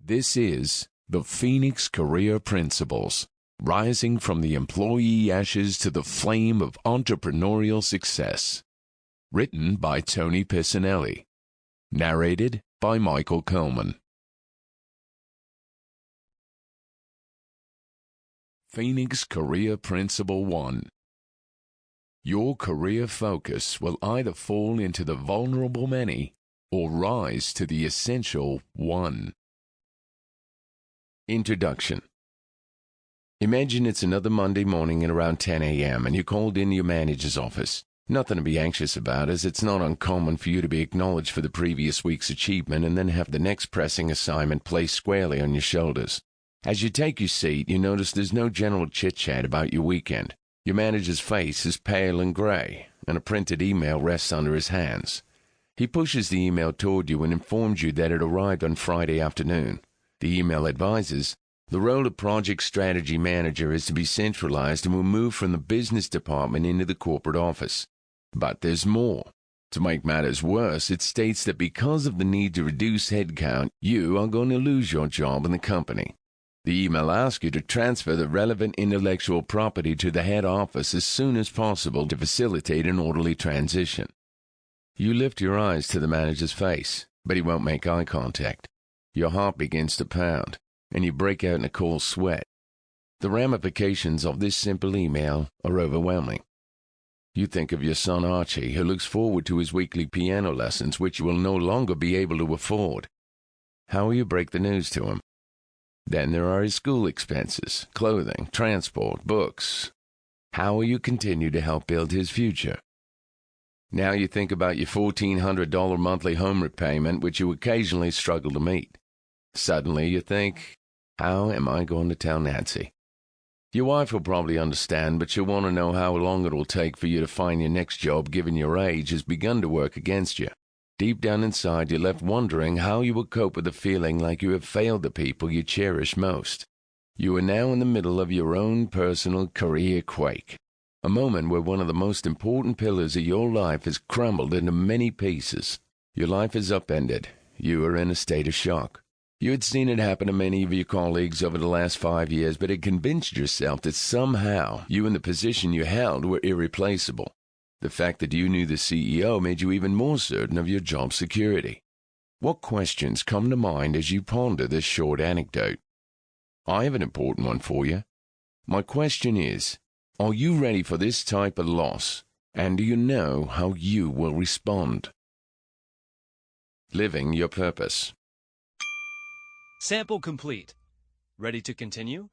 This is the Phoenix Career Principles, rising from the employee ashes to the flame of entrepreneurial success. Written by Tony Pisanelli. Narrated by Michael Coleman. Phoenix Career Principle 1. Your career focus will either fall into the vulnerable many or rise to the essential one. Introduction. Imagine it's another Monday morning at around 10 a.m. and you called in your manager's office. Nothing to be anxious about, as it's not uncommon for you to be acknowledged for the previous week's achievement and then have the next pressing assignment placed squarely on your shoulders. As you take your seat, you notice there's no general chit-chat about your weekend. Your manager's face is pale and gray, and a printed email rests under his hands. He pushes the email toward you and informs you that it arrived on Friday afternoon. The email advises, the role of project strategy manager is to be centralized and will move from the business department into the corporate office. But there's more. To make matters worse, it states that because of the need to reduce headcount, you are going to lose your job in the company. The email asks you to transfer the relevant intellectual property to the head office as soon as possible to facilitate an orderly transition. You lift your eyes to the manager's face, but he won't make eye contact. Your heart begins to pound, and you break out in a cold sweat. The ramifications of this simple email are overwhelming. You think of your son Archie, who looks forward to his weekly piano lessons, which you will no longer be able to afford. How will you break the news to him? Then there are his school expenses, clothing, transport, books. How will you continue to help build his future? Now you think about your $1,400 monthly home repayment, which you occasionally struggle to meet. Suddenly you think, how am I going to tell Nancy? Your wife will probably understand, but she'll want to know how long it will take for you to find your next job, given your age has begun to work against you. Deep down inside, you're left wondering how you will cope with the feeling like you have failed the people you cherish most. You are now in the middle of your own personal career quake, a moment where one of the most important pillars of your life has crumbled into many pieces. Your life is upended. You are in a state of shock. You had seen it happen to many of your colleagues over the last 5 years, but had convinced yourself that somehow you in the position you held were irreplaceable. The fact that you knew the CEO made you even more certain of your job security. What questions come to mind as you ponder this short anecdote? I have an important one for you. My question is, are you ready for this type of loss, and do you know how you will respond? Living your purpose. Sample complete. Ready to continue?